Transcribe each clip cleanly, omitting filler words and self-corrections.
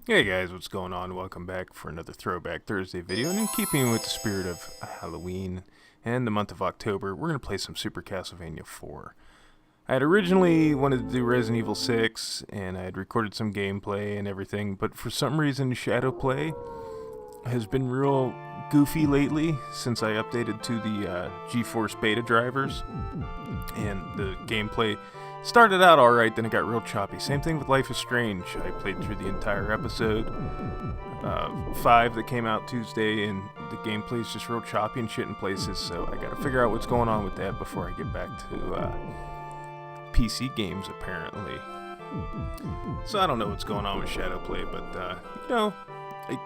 Hey guys, what's going on? Welcome back for another Throwback Thursday video. And in keeping with the spirit of Halloween and the month of October, we're going to play some Super Castlevania 4. I had originally wanted to do Resident Evil 6, and I had recorded some gameplay and everything, but for some reason Shadow Play has been real goofy lately since I updated to the GeForce beta drivers, and the gameplay started out alright, then it got real choppy. Same thing with Life is Strange. I played through the entire episode 5 that came out Tuesday, and the gameplay is just real choppy and shit in places, so I gotta figure out what's going on with that before I get back to PC games, apparently. So I don't know what's going on with Shadow Play, but,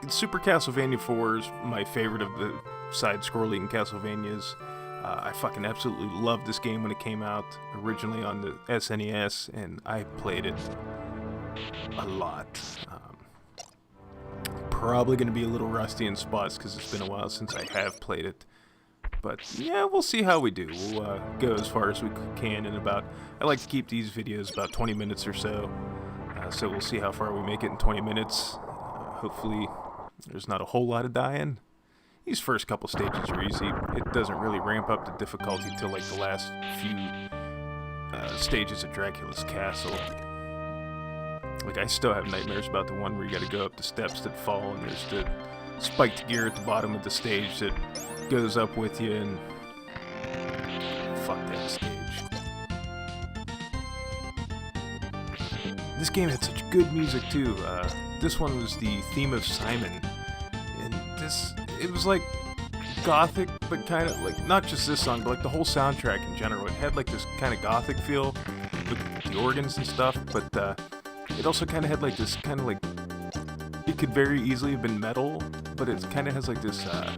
Super Castlevania 4 is my favorite of the side-scrolling Castlevanias. I fucking absolutely loved this game when it came out, originally on the SNES, and I played it a lot. Probably going to be a little rusty in spots because it's been a while since I have played it. But yeah, we'll see how we do. We'll go as far as we can in about, I like to keep these videos about 20 minutes or so. So we'll see how far we make it in 20 minutes. Hopefully there's not a whole lot of dying. These first couple stages are easy. It doesn't really ramp up the difficulty till like the last few stages of Dracula's castle. Like, I still have nightmares about the one where you gotta go up the steps that fall and there's the spiked gear at the bottom of the stage that goes up with you, and fuck that stage. This game had such good music too. This one was the theme of Simon, and it was like gothic, but kind of like, not just this song, but like the whole soundtrack in general. It had like this kind of gothic feel with the organs and stuff, but it also kind of had like this kind of like, it could very easily have been metal, but it kind of has like this, I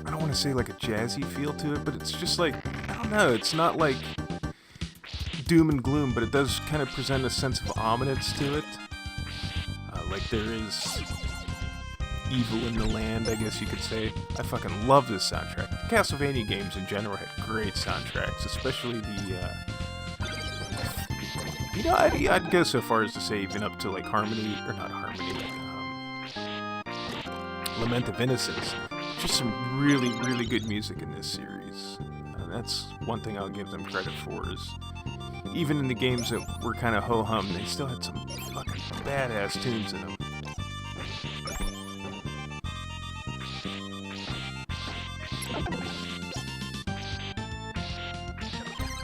don't want to say like a jazzy feel to it, but it's just like, I don't know, it's not like doom and gloom, but it does kind of present a sense of ominous to it. Like there is evil in the land, I guess you could say. I fucking love this soundtrack. The Castlevania games in general had great soundtracks, especially the, I'd go so far as to say even up to like Harmony, or not Harmony, Lament of Innocence. Just some really, really good music in this series. And that's one thing I'll give them credit for, is even in the games that were kind of ho-hum, they still had some fucking badass tunes in them.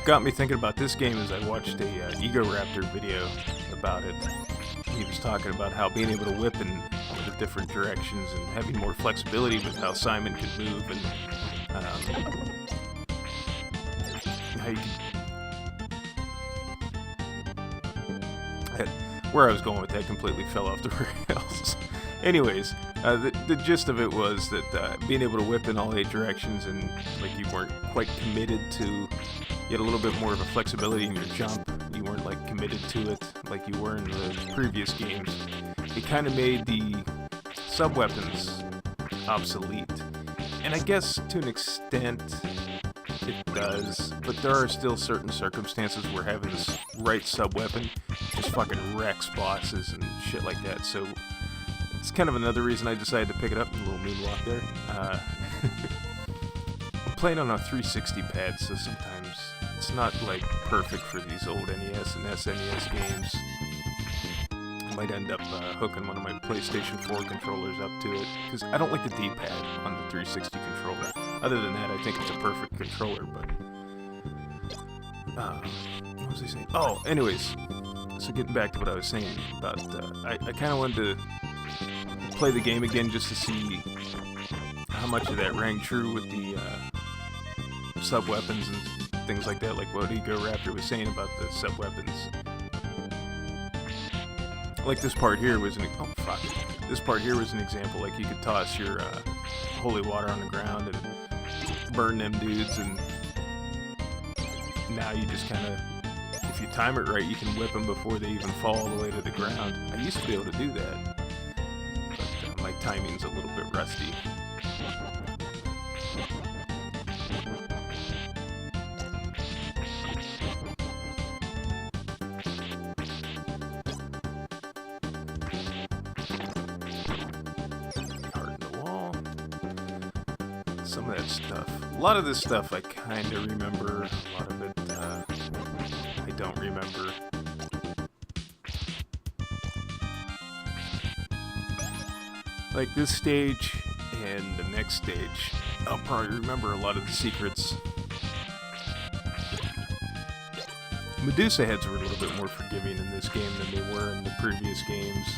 Got me thinking about this game as I watched a Ego Raptor video about it. He was talking about how being able to whip in the different directions and having more flexibility with how Simon could move, and how you could... Where I was going with that completely fell off the rails. Anyways, the gist of it was that being able to whip in all 8 directions, and like you weren't quite committed to, you had a little bit more of a flexibility in your jump. You weren't like committed to it like you were in the previous games. It kind of made the sub-weapons obsolete. And I guess to an extent it does, but there are still certain circumstances where having this right sub-weapon just fucking wrecks bosses and shit like that. So it's kind of another reason I decided to pick it up. A little moonwalk there. I'm playing on a 360 pad, so sometimes it's not like perfect for these old NES and SNES games. I might end up hooking one of my PlayStation 4 controllers up to it, because I don't like the D-pad on the 360 controller. Other than that, I think it's a perfect controller, but... what was I saying? Oh, anyways, so getting back to what I was saying about... I kind of wanted to play the game again just to see how much of that rang true with the sub-weapons and things like that, like what Ego Raptor was saying about the sub-weapons. Like this part here was This part here was an example. Like you could toss your holy water on the ground and burn them dudes, and now you just kind of, if you time it right, you can whip them before they even fall all the way to the ground. I used to be able to do that, but my timing's a little bit rusty. some of that stuff. A lot of this stuff I kind of remember. A lot of it I don't remember. Like this stage and the next stage, I'll probably remember a lot of the secrets. Medusa heads were a little bit more forgiving in this game than they were in the previous games.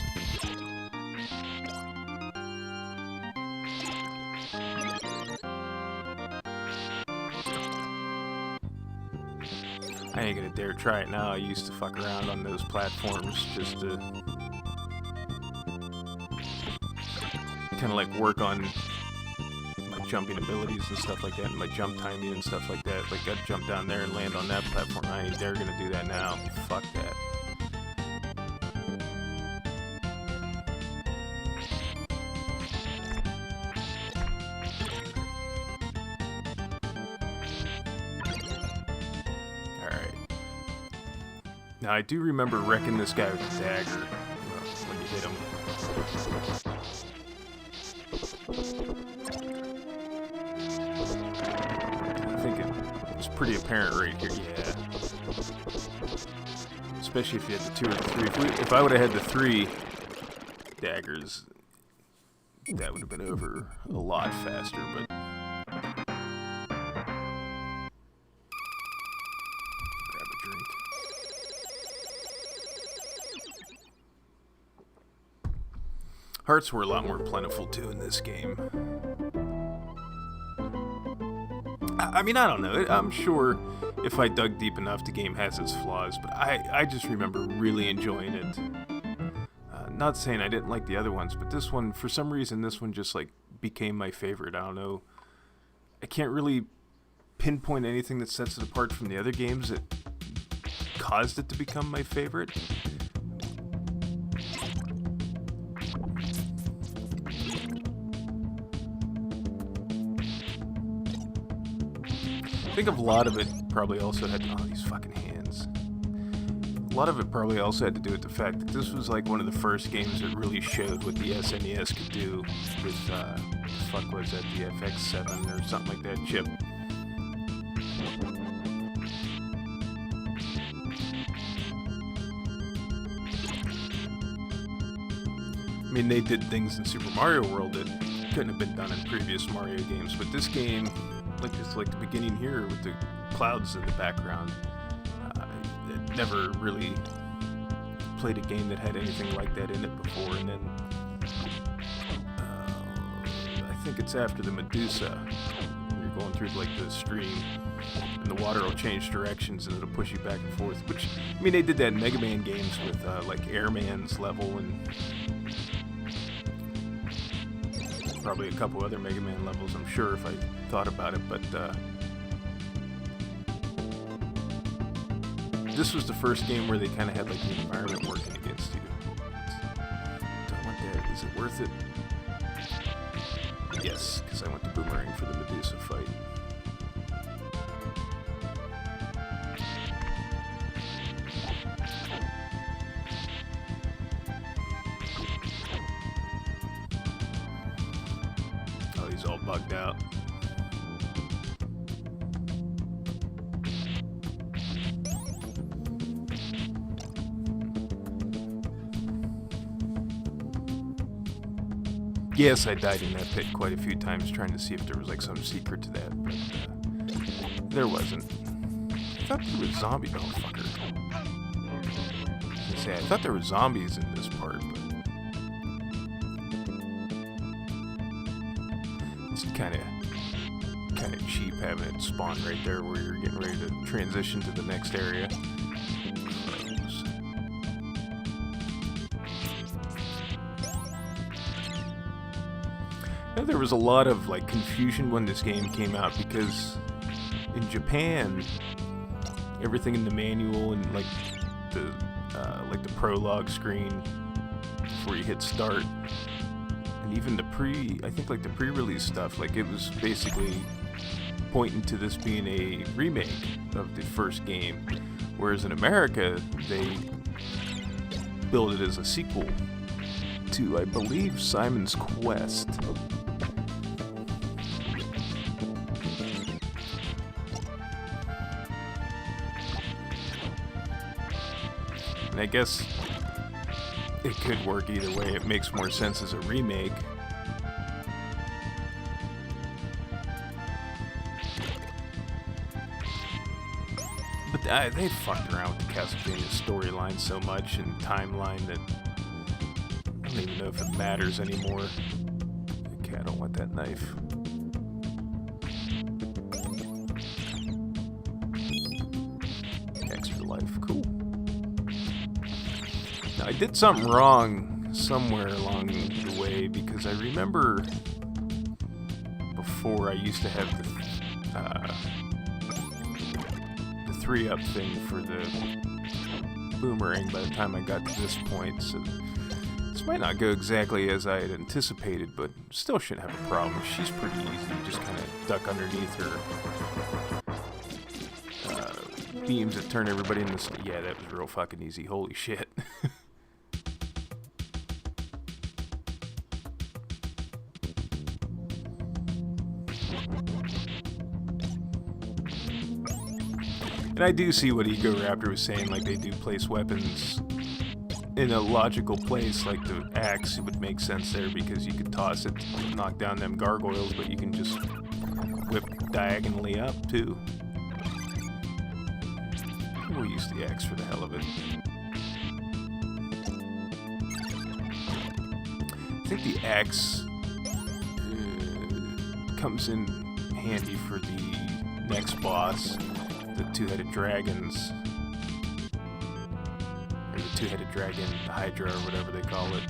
I ain't gonna dare try it now. I used to fuck around on those platforms just to kind of like work on my jumping abilities and stuff like that, and my jump timing and stuff like that. Like I'd jump down there and land on that platform. I ain't dare gonna do that now. Fuck that. Now, I do remember wrecking this guy with a dagger when you hit him. I think it was pretty apparent right here, yeah. Especially if you had the 2 or the 3. If I would have had the 3 daggers, that would have been over a lot faster, but... Hearts were a lot more plentiful, too, in this game. I mean, I don't know. I'm sure if I dug deep enough, the game has its flaws, but I just remember really enjoying it. Not saying I didn't like the other ones, but this one, for some reason, this one just, like, became my favorite. I don't know. I can't really pinpoint anything that sets it apart from the other games that caused it to become my favorite. I think a lot of it probably also had, oh, these fucking hands. A lot of it probably also had to do with the fact that this was like one of the first games that really showed what the SNES could do with, what the fuck was that, the FX7 or something like that chip. I mean, they did things in Super Mario World that couldn't have been done in previous Mario games, but this game, like just like the beginning here with the clouds in the background, it never really played a game that had anything like that in it before. And then I think it's after the Medusa, you're going through like the stream and the water will change directions and it'll push you back and forth, which, I mean, they did that in Mega Man games with like Airman's level and probably a couple other Mega Man levels, I'm sure, if I thought about it, but this was the first game where they kind of had like the environment working against you. Do I want that? Is it worth it? Yes, because I went to Boomerang for the Medusa fight. Oh, he's all bugged out. Yes, I died in that pit quite a few times trying to see if there was like some secret to that, but there wasn't. I thought there was zombie. Oh, fucker. I thought there were zombies in this part, but it's kind of cheap having it spawn right there where you're getting ready to transition to the next area. Now, there was a lot of like confusion when this game came out because in Japan, everything in the manual and like the prologue screen before you hit start, and even the pre-release stuff, like it was basically pointing to this being a remake of the first game, whereas in America they billed it as a sequel to, I believe, Simon's Quest. And I guess it could work either way. It makes more sense as a remake. But they fucked around with the Castlevania storyline so much and timeline that I don't even know if it matters anymore. Okay, I don't want that knife. Extra life, cool. Now, I did something wrong somewhere along the way because I remember before I used to have the 3-up thing for the boomerang by the time I got to this point, so this might not go exactly as I had anticipated, but still shouldn't have a problem. She's pretty easy, you just kind of duck underneath her beams that turn everybody into... Yeah, that was real fucking easy, holy shit. And I do see what Ego Raptor was saying, like they do place weapons in a logical place, like the axe would make sense there because you could toss it to knock down them gargoyles, but you can just whip diagonally up too. We'll use the axe for the hell of it. I think the axe comes in handy for the next boss. The two-headed dragons, or the two-headed dragon Hydra, or whatever they call it.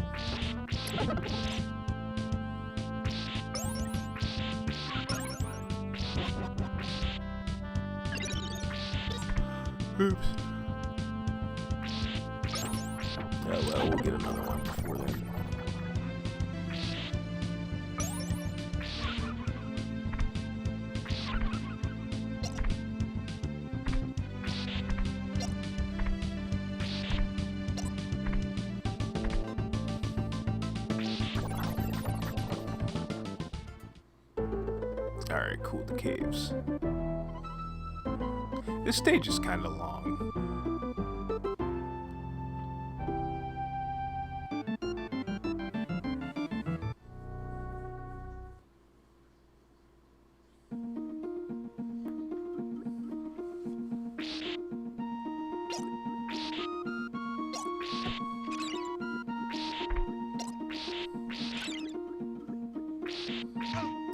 Oops. Oh well, we'll get another one before then. Alright, cool, the caves. This stage is kind of long.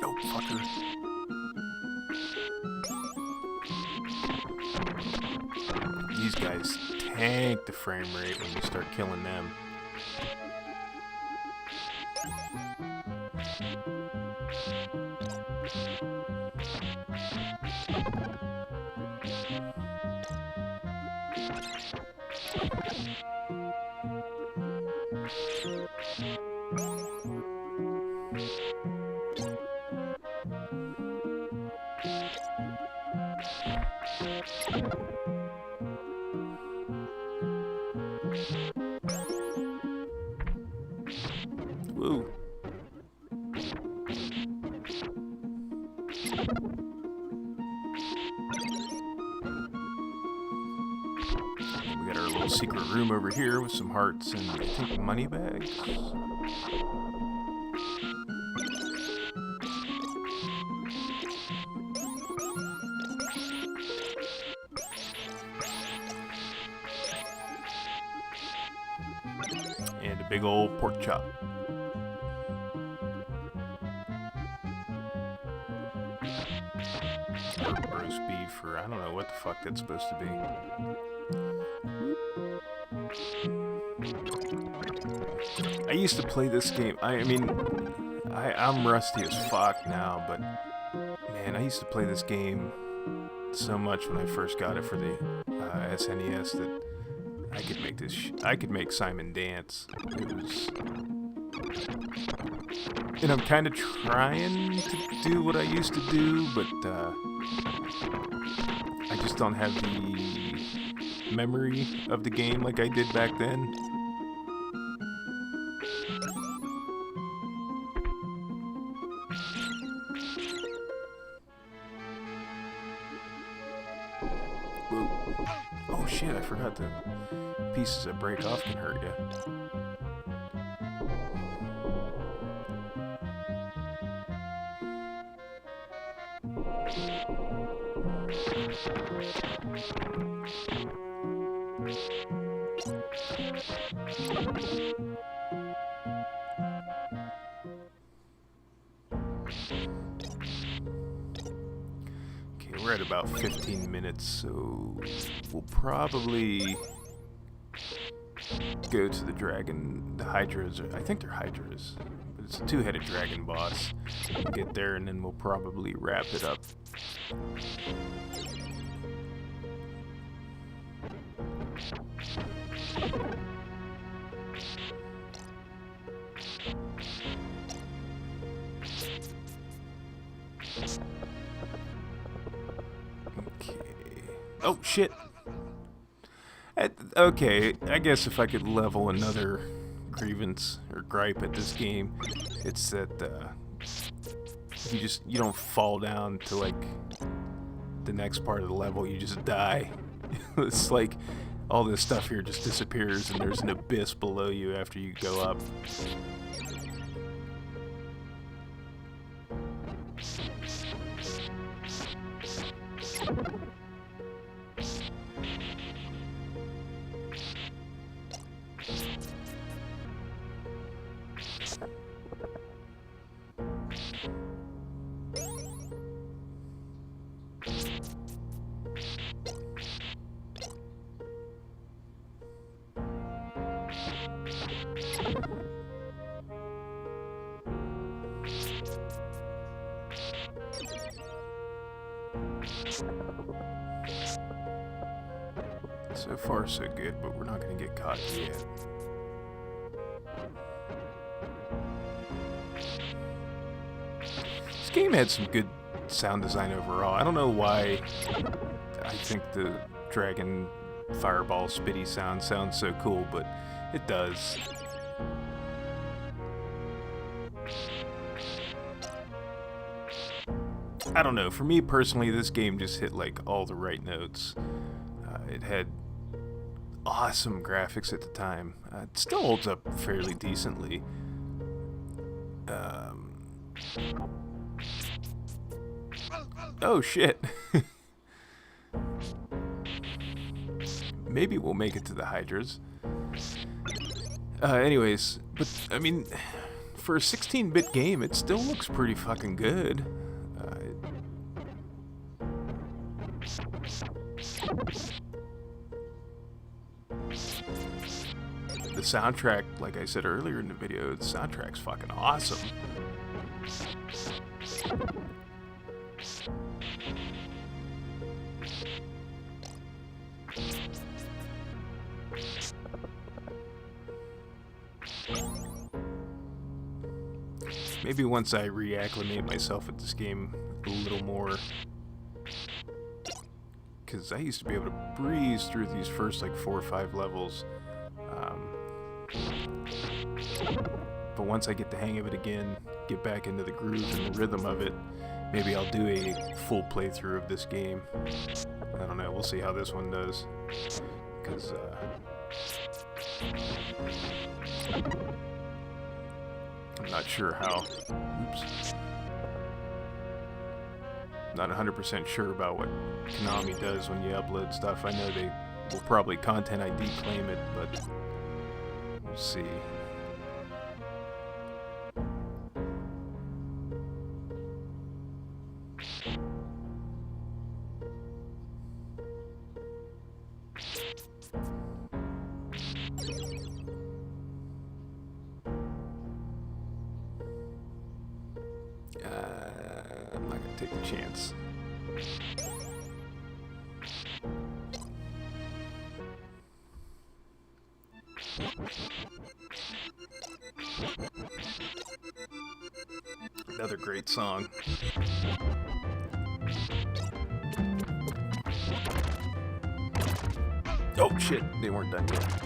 Oh, fucker. These guys tank the frame rate when you start killing them. Woo. We got our little secret room over here with some hearts and I think money bags. And a big old pork chop. Or roast beef, or I don't know what the fuck that's supposed to be. I used to play this game. I mean, I'm rusty as fuck now, but man, I used to play this game so much when I first got it for the SNES that I could make Simon dance. It was, and I'm kind of trying to do what I used to do, but I just don't have the memory of the game like I did back then. Whoa. Oh shit, I forgot the pieces that break off can hurt you. Okay, we're at about 15 minutes, so we'll probably go to the dragon, the hydras. I think they're hydras, but it's a two-headed dragon boss. We'll get there, and then we'll probably wrap it up. Oh, shit. Okay, I guess if I could level another grievance or gripe at this game, it's that you don't fall down to like the next part of the level, you just die. It's like all this stuff here just disappears and there's an abyss below you after you go up. So far so good, but we're not going to get caught yet. This game had some good sound design overall. I don't know why I think the dragon fireball spitty sounds so cool, but it does. I don't know, for me personally, this game just hit like all the right notes. It had awesome graphics at the time. It still holds up fairly decently. Oh shit. Maybe we'll make it to the hydras. Anyways, but I mean, for a 16-bit game, it still looks pretty fucking good. The soundtrack, like I said earlier in the video, the soundtrack's fucking awesome. Maybe once I reacclimate myself with this game a little more, because I used to be able to breeze through these first like 4 or 5 levels. But once I get the hang of it again, get back into the groove and the rhythm of it, maybe I'll do a full playthrough of this game. I don't know, we'll see how this one does. Because, I'm not sure how. Oops. Not 100% sure about what Konami does when you upload stuff. I know they will probably Content ID claim it, but we'll see. I'm not gonna take the chance. Another great song. Oh shit, they weren't done yet.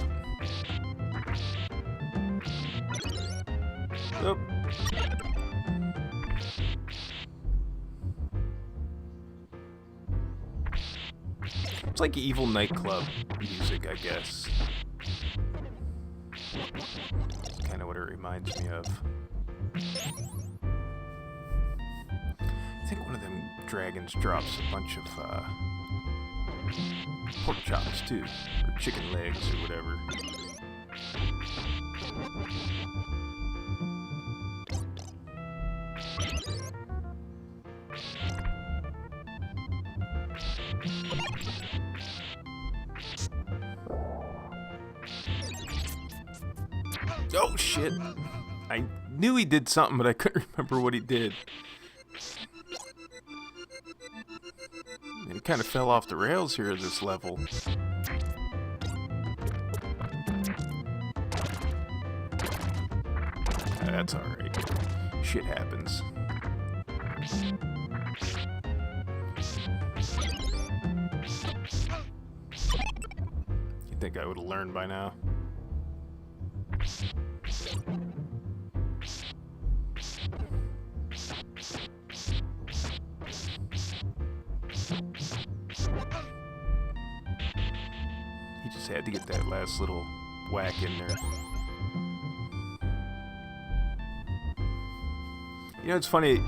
Oh. It's like Evil Nightclub. music, I guess. Kind of what it reminds me of. I think one of them dragons drops a bunch of pork chops too, or chicken legs or whatever. Oh shit! I knew he did something, but I couldn't remember what he did. And he kind of fell off the rails here at this level. That's alright. Shit happens. You'd think I would have learned by now. He just had to get that last little whack in there. You know, it's funny,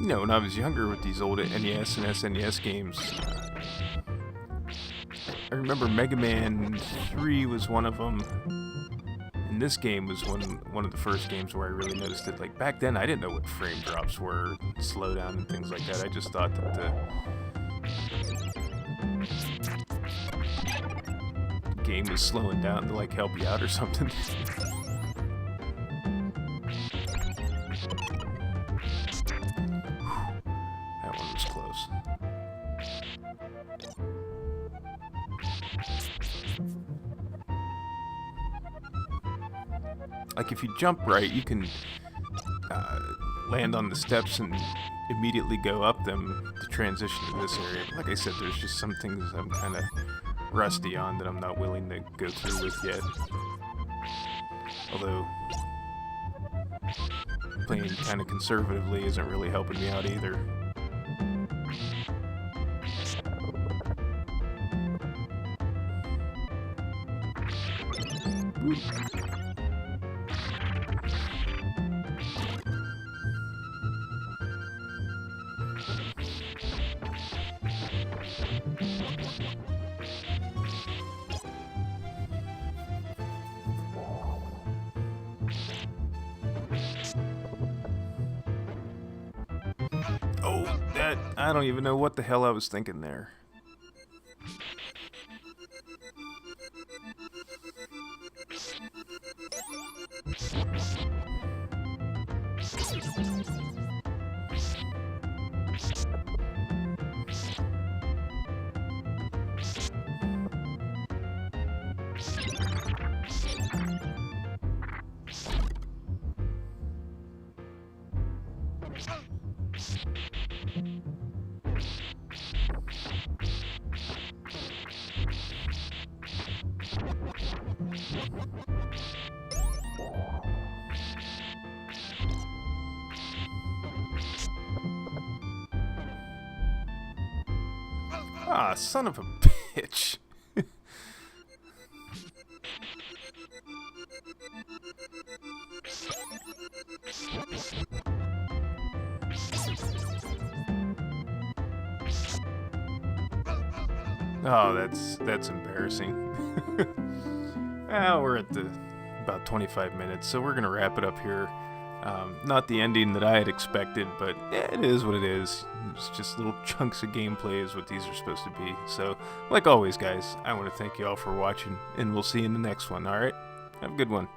when I was younger with these old NES and SNES games, I remember Mega Man 3 was one of them, and this game was one of the first games where I really noticed it. Like, back then, I didn't know what frame drops were, slowdown and things like that. I just thought that the game was slowing down to, like, help you out or something. That one was close. Like, if you jump right, you can land on the steps and immediately go up them to transition to this area. But like I said, there's just some things I'm kind of rusty on that I'm not willing to go through with yet. Although, playing kind of conservatively isn't really helping me out either. Woo. Oh, I don't even know what the hell I was thinking there. Ah, son of a bitch. Oh, that's embarrassing. Well, we're at about 25 minutes, so we're gonna wrap it up here. Not the ending that I had expected, but yeah, it is what it is. It's just little chunks of gameplay is what these are supposed to be. So, like always, guys, I want to thank you all for watching, and we'll see you in the next one, alright? Have a good one.